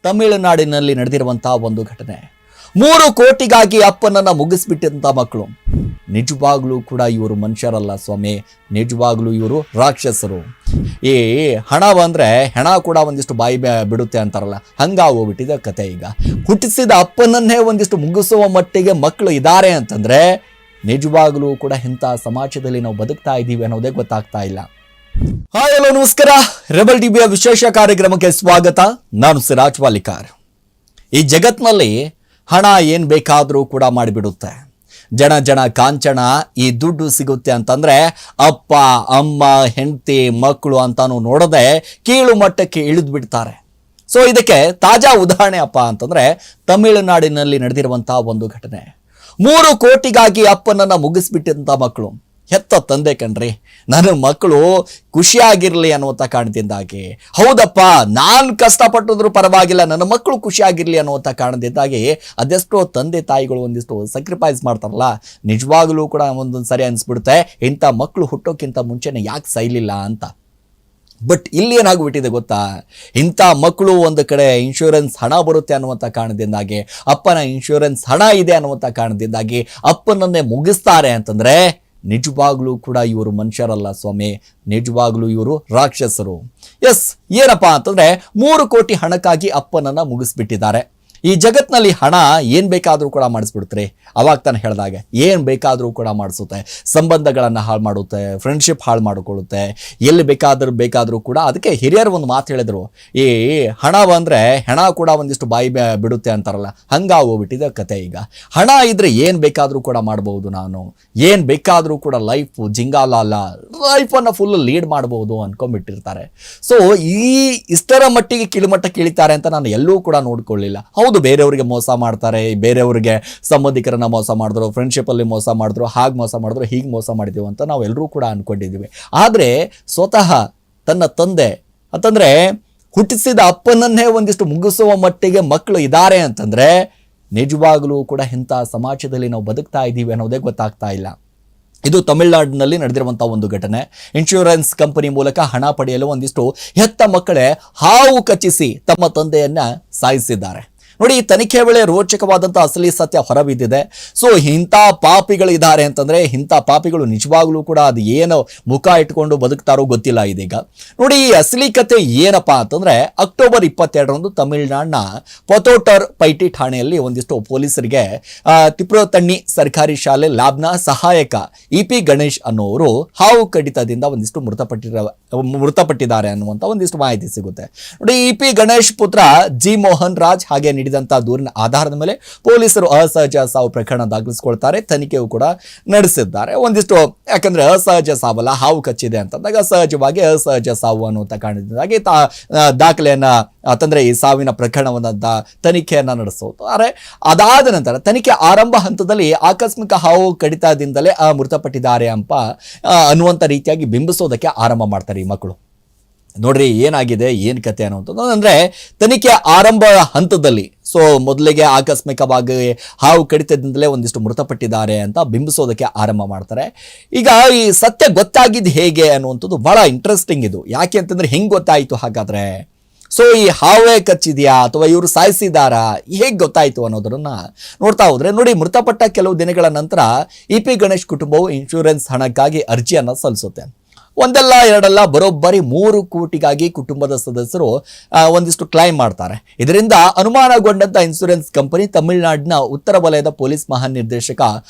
ತಮಿಳುನಾಡಿನಲ್ಲಿ ನಡೆದಿರುವಂತಹ ಒಂದು ಘಟನೆ. 3 ಕೋಟಿಗಾಗಿ ಅಪ್ಪನನ್ನ ಮುಗಿಸ್ಬಿಟ್ಟಂತ ಮಕ್ಕಳು. ನಿಜವಾಗ್ಲೂ ಕೂಡ ಇವರು ಮನುಷ್ಯರಲ್ಲ ಸ್ವಾಮಿ, ನಿಜವಾಗ್ಲೂ ಇವರು ರಾಕ್ಷಸರು. ಈ ಹಣ ಬಂದ್ರೆ ಹೆಣ ಕೂಡ ಒಂದಿಷ್ಟು ಬಾಯಿ ಬಿಡುತ್ತೆ ಅಂತಾರಲ್ಲ, ಹಂಗಾಗೋಗ್ಬಿಟ್ಟಿದೆ ಕತೆ. ಈಗ ಹುಟ್ಟಿಸಿದ ಅಪ್ಪನನ್ನೇ ಒಂದಿಷ್ಟು ಮುಗಿಸುವ ಮಟ್ಟಿಗೆ ಮಕ್ಕಳು ಇದ್ದಾರೆ ಅಂತಂದ್ರೆ ನಿಜವಾಗ್ಲೂ ಕೂಡ ಇಂಥ ಸಮಾಜದಲ್ಲಿ ನಾವು ಬದುಕ್ತಾ ಇದ್ದೀವಿ ಅನ್ನೋದೇ ಗೊತ್ತಾಗ್ತಾ ಇಲ್ಲ. ಹಾಯ್ ಹಲೋ ನಮಸ್ಕಾರ, ರೆಬಲ್ ಟಿವಿಯ ವಿಶೇಷ ಕಾರ್ಯಕ್ರಮಕ್ಕೆ ಸ್ವಾಗತ. ನಾನು ಸಿರಾಜ್ ವಾಲಿಕಾರ್. ಈ ಜಗತ್ನಲ್ಲಿ ಹಣ ಏನ್ ಬೇಕಾದ್ರೂ ಕೂಡ ಮಾಡಿಬಿಡುತ್ತೆ. ಜನ ಕಾಂಚನ, ಈ ದುಡ್ಡು ಸಿಗುತ್ತೆ ಅಂತಂದ್ರೆ ಅಪ್ಪ ಅಮ್ಮ ಹೆಂಡತಿ ಮಕ್ಕಳು ಅಂತಾನು ನೋಡದೆ ಕೀಳು ಮಟ್ಟಕ್ಕೆ ಇಳಿದು ಬಿಡ್ತಾರೆ. ಸೊ ಇದಕ್ಕೆ ತಾಜಾ ಉದಾಹರಣೆ ಅಪ್ಪ ಅಂತಂದ್ರೆ ತಮಿಳುನಾಡಿನಲ್ಲಿ ನಡೆದಿರುವಂತಹ ಒಂದು ಘಟನೆ. 3 ಕೋಟಿಗಾಗಿ ಅಪ್ಪನನ್ನ ಮುಗಿಸ್ಬಿಟ್ಟಂತ ಮಕ್ಕಳು. ಹೆತ್ತ ತಂದೆ ಕಣ್ರಿ, ನನ್ನ ಮಕ್ಕಳು ಖುಷಿಯಾಗಿರ್ಲಿ ಅನ್ನುವಂಥ ಕಾರಣದಿಂದಾಗಿ, ಹೌದಪ್ಪ ನಾನು ಕಷ್ಟಪಟ್ಟಿದ್ರು ಪರವಾಗಿಲ್ಲ, ನನ್ನ ಮಕ್ಕಳು ಖುಷಿಯಾಗಿರ್ಲಿ ಅನ್ನುವಂಥ ಕಾರಣದಿಂದಾಗಿ ಅದೆಷ್ಟೋ ತಂದೆ ತಾಯಿಗಳು ಒಂದಿಷ್ಟು ಸ್ಯಾಕ್ರಿಫೈಸ್ ಮಾಡ್ತಾರಲ್ಲ, ನಿಜವಾಗಲೂ ಕೂಡ ಒಂದೊಂದು ಸರಿ ಅನಿಸ್ಬಿಡುತ್ತೆ, ಇಂಥ ಮಕ್ಕಳು ಹುಟ್ಟೋಕ್ಕಿಂತ ಮುಂಚೆನೆ ಯಾಕೆ ಸಾಯ್ಲಿಲ್ಲ ಅಂತ. ಬಟ್ ಇಲ್ಲಿ ಏನಾಗ್ಬಿಟ್ಟಿದೆ ಗೊತ್ತಾ, ಇಂಥ ಮಕ್ಕಳು ಒಂದು ಕಡೆ ಇನ್ಶೂರೆನ್ಸ್ ಹಣ ಬರುತ್ತೆ ಅನ್ನುವಂಥ ಕಾರಣದಿಂದಾಗಿ, ಅಪ್ಪನ ಇನ್ಶೂರೆನ್ಸ್ ಹಣ ಇದೆ ಅನ್ನುವಂಥ ಕಾರಣದಿಂದಾಗಿ ಅಪ್ಪನನ್ನೇ ಮುಗಿಸ್ತಾರೆ ಅಂತಂದ್ರೆ ನಿಜವಾಗ್ಲೂ ಕೂಡ ಇವರು ಮನುಷ್ಯರಲ್ಲ ಸ್ವಾಮಿ, ನಿಜವಾಗ್ಲೂ ಇವರು ರಾಕ್ಷಸರು. ಎಸ್, ಏನಪ್ಪಾ ಅಂತಂದ್ರೆ 3 ಕೋಟಿ ಹಣಕ್ಕಾಗಿ ಅಪ್ಪನನ್ನ ಮುಗಿಸ್ಬಿಟ್ಟಿದ್ದಾರೆ. ಈ ಜಗತ್ನಲ್ಲಿ ಹಣ ಏನ್ ಬೇಕಾದ್ರೂ ಕೂಡ ಮಾಡಿಸ್ಬಿಡ್ತಾರೆ. ಅವಾಗ ತಾನು ಹೇಳಿದಾಗ ಏನ್ ಬೇಕಾದ್ರೂ ಕೂಡ ಮಾಡಿಸುತ್ತೆ, ಸಂಬಂಧಗಳನ್ನ ಹಾಳು ಮಾಡುತ್ತೆ, ಫ್ರೆಂಡ್ಶಿಪ್ ಹಾಳು ಮಾಡಿಕೊಳ್ಳುತ್ತೆ, ಎಲ್ಲಿ ಬೇಕಾದ್ರೂ ಕೂಡ. ಅದಕ್ಕೆ ಹಿರಿಯರು ಒಂದು ಮಾತು ಹೇಳಿದ್ರು, ಈ ಹಣ ಬಂದ್ರೆ ಹೆಣ ಕೂಡ ಒಂದಿಷ್ಟು ಬಾಯಿ ಬಿಡುತ್ತೆ ಅಂತಾರಲ್ಲ, ಹಂಗಾಗೋಗ್ಬಿಟ್ಟಿದೆ ಕತೆ. ಈಗ ಹಣ ಇದ್ರೆ ಏನ್ ಬೇಕಾದ್ರೂ ಕೂಡ ಮಾಡಬಹುದು, ನಾನು ಏನ್ ಬೇಕಾದ್ರೂ ಕೂಡ ಲೈಫ್ ಜಿಂಗಾಲ ಲೈಫನ್ನು ಫುಲ್ ಲೀಡ್ ಮಾಡಬಹುದು ಅನ್ಕೊಂಡ್ಬಿಟ್ಟಿರ್ತಾರೆ. ಸೊ ಇಷ್ಟರ ಮಟ್ಟಿಗೆ ಕಿಳುಮಟ್ಟಕ್ಕೆ ಇಳಿತಾರೆ ಅಂತ ನಾನು ಎಲ್ಲೂ ಕೂಡ ನೋಡ್ಕೊಳ್ಳಿಲ್ಲ. ಹೌದು, ಬೇರೆಯವರಿಗೆ ಮೋಸ ಮಾಡ್ತಾರೆ, ಬೇರೆಯವರಿಗೆ ಸಂಬಂಧಿಕರನ್ನ ಮೋಸ ಮಾಡಿದ್ರು, ಫ್ರೆಂಡ್ಶಿಪ್ ಅಲ್ಲಿ ಮೋಸ ಮಾಡಿದ್ರು, ಹಾಗೆ ಮೋಸ ಮಾಡಿದ್ರು, ಹೀಗೆ ಮೋಸ ಮಾಡಿದೀವಿ ಅಂತ ನಾವು ಎಲ್ಲರೂ ಕೂಡ ಅನ್ಕೊಂಡಿದ್ದೀವಿ. ಆದ್ರೆ ಸ್ವತಃ ತನ್ನ ತಂದೆ ಅಂತಂದ್ರೆ ಹುಟ್ಟಿಸಿದ ಅಪ್ಪನನ್ನೇ ಒಂದಿಷ್ಟು ಮುಗಿಸುವ ಮಟ್ಟಿಗೆ ಮಕ್ಕಳು ಇದ್ದಾರೆ ಅಂತಂದ್ರೆ ನಿಜವಾಗ್ಲೂ ಕೂಡ ಇಂಥ ಸಮಾಜದಲ್ಲಿ ನಾವು ಬದುಕ್ತಾ ಇದ್ದೀವಿ ಅನ್ನೋದೇ ಗೊತ್ತಾಗ್ತಾ ಇಲ್ಲ. ಇದು ತಮಿಳುನಾಡಿನಲ್ಲಿ ನಡೆದಿರುವಂತಹ ಒಂದು ಘಟನೆ. ಇನ್ಶೂರೆನ್ಸ್ ಕಂಪನಿ ಮೂಲಕ ಹಣ ಪಡೆಯಲು ಒಂದಿಷ್ಟು ಹೆತ್ತ ಮಕ್ಕಳೇ ಹಾವು ಕಚ್ಚಿಸಿ ತಮ್ಮ ತಂದೆಯನ್ನ ಸಾಯಿಸಿದ್ದಾರೆ. ನೋಡಿ, ಈ ತನಿಖೆ ವೇಳೆ ರೋಚಕವಾದಂತಹ ಅಸಲಿ ಸತ್ಯ ಹೊರಬಿದ್ದಿದೆ. ಸೊ ಇಂಥ ಪಾಪಿಗಳಿದ್ದಾರೆ ಅಂತಂದ್ರೆ, ಇಂಥ ಪಾಪಿಗಳು ನಿಜವಾಗ್ಲೂ ಕೂಡ ಅದು ಏನು ಮುಖ ಇಟ್ಕೊಂಡು ಬದುಕ್ತಾರೋ ಗೊತ್ತಿಲ್ಲ ಇದೀಗ. ನೋಡಿ, ಈ ಅಸಲಿ ಕತೆ ಏನಪ್ಪಾ ಅಂತಂದ್ರೆ, ಅಕ್ಟೋಬರ್ 22ರಂದು ತಮಿಳುನಾಡಿನ ಪೊತೋಟರ್ ಪೈಟಿ ಠಾಣೆಯಲ್ಲಿ ಒಂದಿಷ್ಟು ಪೊಲೀಸರಿಗೆ ತಿಪ್ರೋತಣ್ಣಿ ಸರ್ಕಾರಿ ಶಾಲೆ ಲ್ಯಾಬ್ನ ಸಹಾಯಕ ಇಪಿ ಗಣೇಶ್ ಅನ್ನೋರು ಹಾವು ಕಡಿತದಿಂದ ಒಂದಿಷ್ಟು ಮೃತಪಟ್ಟಿದ್ದಾರೆ ಅನ್ನುವಂತ ಒಂದಿಷ್ಟು ಮಾಹಿತಿ ಸಿಗುತ್ತೆ. ನೋಡಿ, ಇಪಿ ಗಣೇಶ್ ಪುತ್ರ ಜಿ ಮೋಹನ್ ರಾಜ್ ಹಾಗೆ ನೀಡಿದಂತಹ ದೂರಿನ ಆಧಾರದ ಮೇಲೆ ಪೊಲೀಸರು ಅಸಹಜ ಸಾವು ಪ್ರಕರಣ ದಾಖಲಿಸಿಕೊಳ್ತಾರೆ. ತನಿಖೆಯೂ ಕೂಡ ನಡೆಸಿದ್ದಾರೆ. ಒಂದಿಷ್ಟು ಯಾಕಂದ್ರೆ ಅಸಹಜ ಸಾವಲ್ಲ, ಹಾವು ಕಚ್ಚಿದೆ ಅಂತಂದಾಗ ಸಹಜವಾಗಿ ಅಸಹಜ ಸಾವು ಅನ್ನುವಂಥ ಕಾರಣದಿಂದಾಗಿ ದಾಖಲೆಯನ್ನ ಅಂತಂದ್ರೆ ಈ ಸಾವಿನ ಪ್ರಕರಣವನ್ನ ತನಿಖೆಯನ್ನ ನಡೆಸೋದು. ಆದರೆ ಅದಾದ ನಂತರ ತನಿಖೆ ಆರಂಭ ಹಂತದಲ್ಲಿ ಆಕಸ್ಮಿಕ ಹಾವು ಕಡಿತದಿಂದಲೇ ಮೃತಪಟ್ಟಿದ್ದಾರೆ ಅನ್ನುವಂಥ ರೀತಿಯಾಗಿ ಬಿಂಬಿಸೋದಕ್ಕೆ ಆರಂಭ ಮಾಡ್ತಾರೆ ಈ ಮಕ್ಕಳು. ನೋಡ್ರಿ ಏನಾಗಿದೆ, ಏನ್ ಕತೆ ಅನ್ನುವಂಥದ್ದು. ಅಂದ್ರೆ ತನಿಖೆ ಆರಂಭ ಹಂತದಲ್ಲಿ ಮೊದಲಿಗೆ ಆಕಸ್ಮಿಕವಾಗಿ ಹಾವು ಕಡಿತದಿಂದಲೇ ಒಂದಿಷ್ಟು ಮೃತಪಟ್ಟಿದ್ದಾರೆ ಅಂತ ಬಿಂಬಿಸೋದಕ್ಕೆ ಆರಂಭ ಮಾಡ್ತಾರೆ. ಈಗ ಈ ಸತ್ಯ ಗೊತ್ತಾಗಿದ್ದು ಹೇಗೆ ಅನ್ನುವಂಥದ್ದು ಬಹಳ ಇಂಟ್ರೆಸ್ಟಿಂಗ್ ಇದು. ಯಾಕೆ ಅಂತಂದ್ರೆ ಹೆಂಗ್ ಗೊತ್ತಾಯ್ತು ಹಾಗಾದ್ರೆ? ಸೊ ಈ ಹಾವೇ ಕಚ್ಚಿದ್ಯಾ ಅಥವಾ ಇವರು ಸಾಯಿಸಿದಾರಾ, ಹೇಗೆ ಗೊತ್ತಾಯ್ತು ಅನ್ನೋದನ್ನ ನೋಡ್ತಾ ಹೋದ್ರೆ, ನೋಡಿ, ಮೃತಪಟ್ಟ ಕೆಲವು ದಿನಗಳ ನಂತರ ಇಪಿ ಗಣೇಶ್ ಕುಟುಂಬವು ಇನ್ಶೂರೆನ್ಸ್ ಹಣಕ್ಕಾಗಿ ಅರ್ಜಿಯನ್ನ ಸಲ್ಲಿಸುತ್ತೆ. ಒಂದಲ್ಲ ಎರಡಲ್ಲ, ಬರೋಬ್ಬರಿ 3 ಕೋಟಿಗಾಗಿ ಕುಟುಂಬದ ಸದಸ್ಯರು ಒಂದಿಷ್ಟು ಕ್ಲೈಮ್ ಮಾಡ್ತಾರೆ. ಇದರಿಂದ ಅನುಮಾನಗೊಂಡಂತ ಇನ್ಶೂರೆನ್ಸ್ ಕಂಪನಿ ತಮಿಳುನಾಡಿನ ಉತ್ತರ ವಲಯದ ಪೊಲೀಸ್ ಮಹಾನಿರ್ದೇಶಕ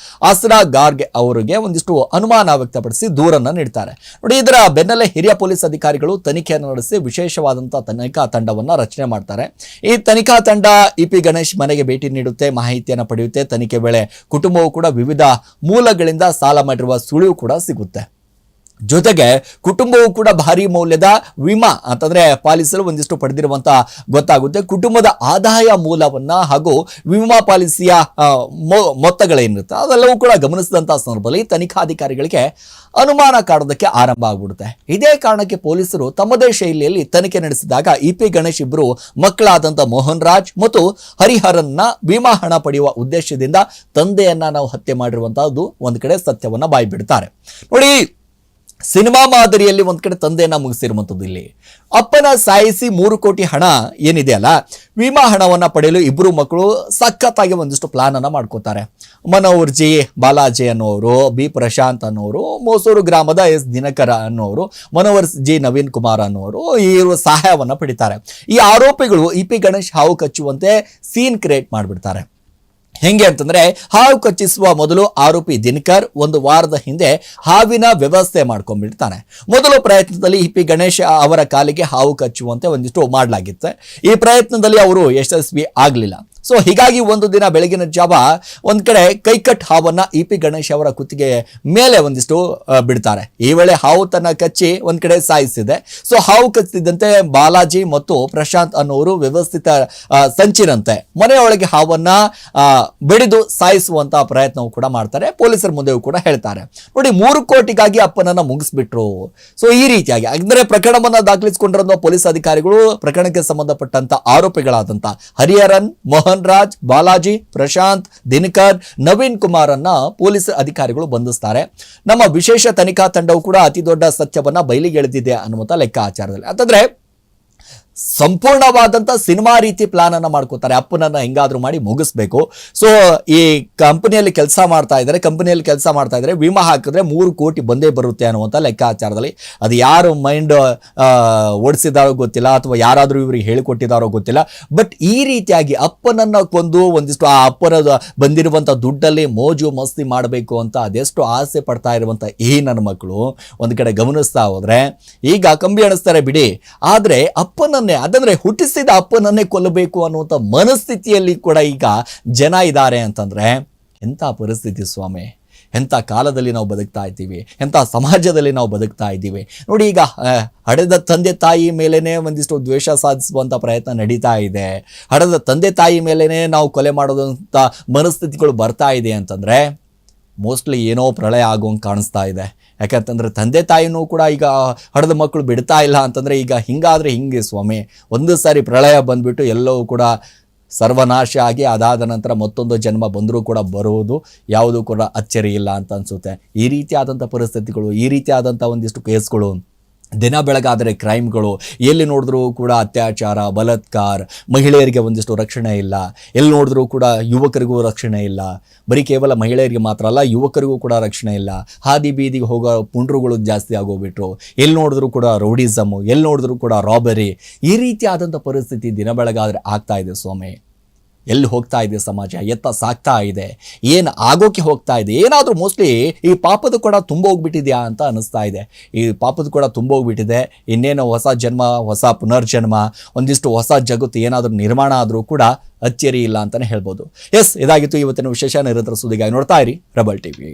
ಆಸರಾ ಗಾರ್ಗ್ ಅವರಿಗೆ ಒಂದಿಷ್ಟು ಅನುಮಾನ ವ್ಯಕ್ತಪಡಿಸಿ ದೂರನ್ನ ನೀಡ್ತಾರೆ. ನೋಡಿ, ಇದರ ಬೆನ್ನಲ್ಲೇ ಹಿರಿಯ ಪೊಲೀಸ್ ಅಧಿಕಾರಿಗಳು ತನಿಖೆಯನ್ನು ನಡೆಸಿ ವಿಶೇಷವಾದಂತಹ ತನಿಖಾ ತಂಡವನ್ನ ರಚನೆ ಮಾಡ್ತಾರೆ. ಈ ತನಿಖಾ ತಂಡ ಇಪಿ ಗಣೇಶ್ ಮನೆಗೆ ಭೇಟಿ ನೀಡುತ್ತೆ, ಮಾಹಿತಿಯನ್ನು ಪಡೆಯುತ್ತೆ. ತನಿಖೆ ವೇಳೆ ಕುಟುಂಬವು ಕೂಡ ವಿವಿಧ ಮೂಲಗಳಿಂದ ಸಾಲ ಮಾಡಿರುವ ಸುಳಿವು ಕೂಡ ಸಿಗುತ್ತೆ. ಜೊತೆಗೆ ಕುಟುಂಬವು ಕೂಡ ಭಾರಿ ಮೌಲ್ಯದ ವಿಮಾ ಅಂತಂದ್ರೆ ಪಾಲಿಸಲು ಒಂದಿಷ್ಟು ಪಡೆದಿರುವಂತಹ ಗೊತ್ತಾಗುತ್ತೆ. ಕುಟುಂಬದ ಆದಾಯ ಮೂಲವನ್ನ ಹಾಗೂ ವಿಮಾ ಪಾಲಿಸಿಯ ಮೊತ್ತಗಳೇನಿರುತ್ತೆ ಅದೆಲ್ಲವೂ ಕೂಡ ಗಮನಿಸಿದಂತಹ ಸಂದರ್ಭದಲ್ಲಿ ತನಿಖಾಧಿಕಾರಿಗಳಿಗೆ ಅನುಮಾನ ಕಾಡೋದಕ್ಕೆ ಆರಂಭ ಆಗ್ಬಿಡುತ್ತೆ. ಇದೇ ಕಾರಣಕ್ಕೆ ಪೊಲೀಸರು ತಮ್ಮದೇ ಶೈಲಿಯಲ್ಲಿ ತನಿಖೆ ನಡೆಸಿದಾಗ ಇಪಿ ಗಣೇಶ್ ಇಬ್ಬರು ಮಕ್ಕಳಾದಂಥ ಮೋಹನ್ ರಾಜ್ ಮತ್ತು ಹರಿಹರನ್ನ ವಿಮಾ ಹಣ ಪಡೆಯುವ ಉದ್ದೇಶದಿಂದ ತಂದೆಯನ್ನ ನಾವು ಹತ್ಯೆ ಮಾಡಿರುವಂತಹದ್ದು ಒಂದು ಕಡೆ ಸತ್ಯವನ್ನ ಬಾಯ್ಬಿಡ್ತಾರೆ. ನೋಡಿ, ಸಿನಿಮಾ ಮಾದರಿಯಲ್ಲಿ ಒಂದ್ ಕಡೆ ತಂದೆಯನ್ನ ಮುಗಿಸಿರುವಂಥದ್ದು. ಇಲ್ಲಿ ಅಪ್ಪನ ಸಾಯಿಸಿ 3 ಕೋಟಿ ಹಣ ಏನಿದೆಯಲ್ಲ, ವಿಮಾ ಹಣವನ್ನ ಪಡೆಯಲು ಇಬ್ಬರು ಮಕ್ಕಳು ಸಖತ್ತಾಗಿ ಒಂದಿಷ್ಟು ಪ್ಲಾನ್ ಅನ್ನ ಮಾಡ್ಕೋತಾರೆ. ಮನೋಹರ್ ಜಿ ಬಾಲಾಜಿ ಅನ್ನೋರು, ಬಿ ಪ್ರಶಾಂತ್ ಅನ್ನೋರು, ಮೋಸೂರು ಗ್ರಾಮದ ಎಸ್ ದಿನಕರ ಅನ್ನೋರು, ಮನೋಹರ್ ಜಿ ನವೀನ್ ಕುಮಾರ್ ಅನ್ನೋರು ಈ ಸಹಾಯವನ್ನ ಪಡಿತಾರೆ. ಈ ಆರೋಪಿಗಳು ಇ.ಪಿ. ಗಣೇಶ್ ಹಾವು ಕಚ್ಚುವಂತೆ ಸೀನ್ ಕ್ರಿಯೇಟ್ ಮಾಡಿಬಿಡ್ತಾರೆ. ಹೆಂಗೆ ಅಂತಂದ್ರೆ, ಹಾವು ಕಚ್ಚಿಸುವ ಮೊದಲು ಆರೋಪಿ ದಿನಕರ್ 1 ವಾರದ ಹಿಂದೆ ಹಾವಿನ ವ್ಯವಸ್ಥೆ ಮಾಡ್ಕೊಂಡ್ಬಿಡ್ತಾನೆ. ಮೊದಲ ಪ್ರಯತ್ನದಲ್ಲಿ ಇ.ಪಿ. ಗಣೇಶ್ ಅವರ ಕಾಲಿಗೆ ಹಾವು ಕಚ್ಚುವಂತೆ ಒಂದಿಷ್ಟು ಮಾಡಲಾಗಿತ್ತು. ಈ ಪ್ರಯತ್ನದಲ್ಲಿ ಅವರು ಯಶಸ್ವಿ ಆಗಲಿಲ್ಲ. ಸೊ ಹೀಗಾಗಿ ಒಂದು ದಿನ ಬೆಳಗಿನ ಜಾವ ಒಂದ್ ಕಡೆ ಕೈಕಟ್ ಹಾವನ್ನ ಇ.ಪಿ. ಗಣೇಶ್ ಅವರ ಕುತ್ತಿಗೆ ಮೇಲೆ ಒಂದಿಷ್ಟು ಬಿಡ್ತಾರೆ. ಈ ವೇಳೆ ಹಾವು ತನ್ನ ಕಚ್ಚಿ ಒಂದ್ ಕಡೆ ಸಾಯಿಸಿದೆ. ಸೊ ಹಾವು ಕಚ್ಚಿದಂತೆ ಬಾಲಾಜಿ ಮತ್ತು ಪ್ರಶಾಂತ್ ಅನ್ನೋರು ವ್ಯವಸ್ಥಿತ ಸಂಚಿನಂತೆ ಮನೆಯೊಳಗೆ ಹಾವನ್ನ ಬೆಳೆದು ಸಾಯಿಸುವಂತ ಪ್ರಯತ್ನವೂ ಕೂಡ ಮಾಡ್ತಾರೆ. ಪೊಲೀಸರ ಮುಂದೆಯೂ ಕೂಡ ಹೇಳ್ತಾರೆ. ನೋಡಿ, 3 ಕೋಟಿಗಾಗಿ ಅಪ್ಪನನ್ನ ಮುಗಿಸ್ಬಿಟ್ರು. ಸೊ ಈ ರೀತಿಯಾಗಿ ಅಂದ್ರೆ ಪ್ರಕರಣವನ್ನ ದಾಖಲಿಸಿಕೊಂಡಿರೋ ಪೊಲೀಸ್ ಅಧಿಕಾರಿಗಳು ಪ್ರಕರಣಕ್ಕೆ ಸಂಬಂಧಪಟ್ಟಂತ ಆರೋಪಿಗಳಾದಂತ ಹರಿಹರನ್, ಮೋಹನ್ ರಾಜ್, ಬಾಲಾಜಿ, ಪ್ರಶಾಂತ್, ದಿನಕರ್, ನವೀನ್ ಕುಮಾರ್ ಅನ್ನ ಪೊಲೀಸ್ ಅಧಿಕಾರಿಗಳು ಬಂಧಿಸ್ತಾರೆ. ನಮ್ಮ ವಿಶೇಷ ತನಿಖಾ ತಂಡವು ಕೂಡ ಅತಿ ದೊಡ್ಡ ಸತ್ಯವನ್ನ ಬಯಲಿಗೆಳೆದಿದೆ ಅನ್ನುವಂತ ಲೆಕ್ಕಾಚಾರದಲ್ಲಿ. ಅಂತಂದ್ರೆ ಸಂಪೂರ್ಣವಾದಂತ ಸಿನಿಮಾ ರೀತಿ ಪ್ಲಾನ್ ಅನ್ನ ಮಾಡ್ಕೋತಾರೆ. ಅಪ್ಪನನ್ನ ಹೆಂಗಾದ್ರೂ ಮಾಡಿ ಮುಗಿಸ್ಬೇಕು. ಸೊ ಈ ಕಂಪನಿಯಲ್ಲಿ ಕೆಲಸ ಮಾಡ್ತಾ ಇದ್ದಾರೆ, ವಿಮಾ ಹಾಕಿದ್ರೆ 3 ಕೋಟಿ ಬಂದೇ ಬರುತ್ತೆ ಅನ್ನುವಂಥ ಲೆಕ್ಕಾಚಾರದಲ್ಲಿ. ಅದು ಯಾರು ಮೈಂಡ್ ಓಡಿಸಿದಾರೋ ಗೊತ್ತಿಲ್ಲ, ಅಥವಾ ಯಾರಾದ್ರೂ ಇವ್ರಿಗೆ ಹೇಳಿಕೊಟ್ಟಿದಾರೋ ಗೊತ್ತಿಲ್ಲ. ಬಟ್ ಈ ರೀತಿಯಾಗಿ ಅಪ್ಪನನ್ನ ಕೊಂದು ಒಂದಿಷ್ಟು ಆ ಅಪ್ಪನ ಬಂದಿರುವಂತ ದುಡ್ಡಲ್ಲಿ ಮೋಜು ಮಸ್ತಿ ಮಾಡಬೇಕು ಅಂತ ಅದೆಷ್ಟು ಆಸೆ ಪಡ್ತಾ ಇರುವಂತ ಈ ನನ್ನ ಮಕ್ಕಳು ಒಂದ್ ಕಡೆ ಗಮನಿಸ್ತಾ ಹೋದ್ರೆ ಈಗ ಕಂಬಿ ಅಣಿಸ್ತಾರೆ ಬಿಡಿ, ಆದ್ರೆ ಅಪ್ಪನನ್ನೇ ಅದಂದ್ರೆ ಹುಟ್ಟಿಸಿದ ಅಪ್ಪನನ್ನೇ ಕೊಲ್ಲಬೇಕು ಅನ್ನುವಂಥ ಮನಸ್ಥಿತಿಯಲ್ಲಿ ಕೂಡ ಈಗ ಜನ ಇದ್ದಾರೆ ಅಂತಂದ್ರೆ ಎಂಥ ಪರಿಸ್ಥಿತಿ ಸ್ವಾಮಿ, ಎಂಥ ಕಾಲದಲ್ಲಿ ನಾವು ಬದುಕ್ತಾ ಇದ್ದೀವಿ, ಎಂಥ ಸಮಾಜದಲ್ಲಿ ನಾವು ಬದುಕ್ತಾ ಇದ್ದೀವಿ. ನೋಡಿ, ಈಗ ಹಡೆದ ತಂದೆ ತಾಯಿ ಮೇಲೇನೆ ಒಂದಿಷ್ಟು ದ್ವೇಷ ಸಾಧಿಸುವಂಥ ಪ್ರಯತ್ನ ನಡೀತಾ ಇದೆ. ಹಡೆದ ತಂದೆ ತಾಯಿ ಮೇಲೇನೆ ನಾವು ಕೊಲೆ ಮಾಡೋದಂಥ ಮನಸ್ಥಿತಿಗಳು ಬರ್ತಾ ಇದೆ ಅಂತಂದ್ರೆ ಮೋಸ್ಟ್ಲಿ ಏನೋ ಪ್ರಳಯ ಆಗೋಂಗೆ ಕಾಣಿಸ್ತಾ ಇದೆ. ಯಾಕಂತಂದ್ರೆ ತಂದೆ ತಾಯಿನೂ ಕೂಡ ಈಗ ಹಡೆದ ಮಕ್ಕಳು ಬಿಡ್ತಾ ಇಲ್ಲ ಅಂತಂದ್ರೆ ಈಗ ಹಿಂಗಾದ್ರೆ ಹಿಂಗೆ ಸ್ವಾಮಿ, ಒಂದು ಸಾರಿ ಪ್ರಳಯ ಬಂದ್ಬಿಟ್ಟು ಎಲ್ಲವೂ ಕೂಡ ಸರ್ವನಾಶ ಆಗಿ ಅದಾದ ನಂತರ ಮತ್ತೊಂದು ಜನ್ಮ ಬಂದರೂ ಕೂಡ ಬರುವುದು ಯಾವುದೂ ಕೂಡ ಅಚ್ಚರಿ ಇಲ್ಲ ಅಂತ ಅನ್ಸುತ್ತೆ. ಈ ರೀತಿಯಾದಂಥ ಪರಿಸ್ಥಿತಿಗಳು, ಈ ರೀತಿಯಾದಂಥ ಒಂದಿಷ್ಟು ಕೇಸ್ಗಳು, ದಿನ ಬೆಳಗಾದರೆ ಕ್ರೈಮ್ಗಳು, ಎಲ್ಲಿ ನೋಡಿದ್ರೂ ಕೂಡ ಅತ್ಯಾಚಾರ, ಬಲಾತ್ಕಾರ, ಮಹಿಳೆಯರಿಗೆ ಒಂದಿಷ್ಟು ರಕ್ಷಣೆ ಇಲ್ಲ. ಎಲ್ಲಿ ನೋಡಿದ್ರೂ ಕೂಡ ಯುವಕರಿಗೂ ರಕ್ಷಣೆ ಇಲ್ಲ. ಬರೀ ಕೇವಲ ಮಹಿಳೆಯರಿಗೆ ಮಾತ್ರ ಅಲ್ಲ, ಯುವಕರಿಗೂ ಕೂಡ ರಕ್ಷಣೆ ಇಲ್ಲ. ಹಾದಿ ಬೀದಿಗೆ ಹೋಗೋ ಪುಂಡ್ರುಗಳು ಜಾಸ್ತಿ ಆಗೋಗ್ಬಿಟ್ರು. ಎಲ್ಲಿ ನೋಡಿದ್ರೂ ಕೂಡ ರೌಡಿಸಮು, ಎಲ್ಲಿ ನೋಡಿದ್ರೂ ಕೂಡ ರಾಬರಿ. ಈ ರೀತಿಯಾದಂಥ ಪರಿಸ್ಥಿತಿ ದಿನ ಬೆಳಗಾದರೆ ಆಗ್ತಾ ಇದೆ ಸ್ವಾಮಿ. ಎಲ್ಲಿ ಹೋಗ್ತಾ ಇದೆ ಸಮಾಜ, ಎತ್ತ ಸಾಕ್ತಾ ಇದೆ, ಏನು ಆಗೋಕೆ ಹೋಗ್ತಾ ಇದೆ, ಏನಾದರೂ ಮೋಸ್ಟ್ಲಿ ಈ ಪಾಪದ ಕೂಡ ತುಂಬ ಹೋಗ್ಬಿಟ್ಟಿದೆಯಾ ಅಂತ ಅನ್ನಿಸ್ತಾ ಇದೆ. ಈ ಪಾಪದ ಕೂಡ ತುಂಬ ಹೋಗ್ಬಿಟ್ಟಿದೆ. ಇನ್ನೇನು ಹೊಸ ಜನ್ಮ, ಹೊಸ ಪುನರ್ಜನ್ಮ, ಒಂದಿಷ್ಟು ಹೊಸ ಜಗತ್ತು ಏನಾದರೂ ನಿರ್ಮಾಣ ಆದರೂ ಕೂಡ ಅಚ್ಚರಿ ಇಲ್ಲ ಅಂತಲೇ ಹೇಳ್ಬೋದು. ಎಸ್, ಇದಾಗಿತ್ತು ಇವತ್ತಿನ ವಿಶೇಷ. ನಿರಂತರ ಸುದ್ದಿಗಾಗಿ ನೋಡ್ತಾ ಇರಿ ರೆಬಲ್ ಟಿವಿ.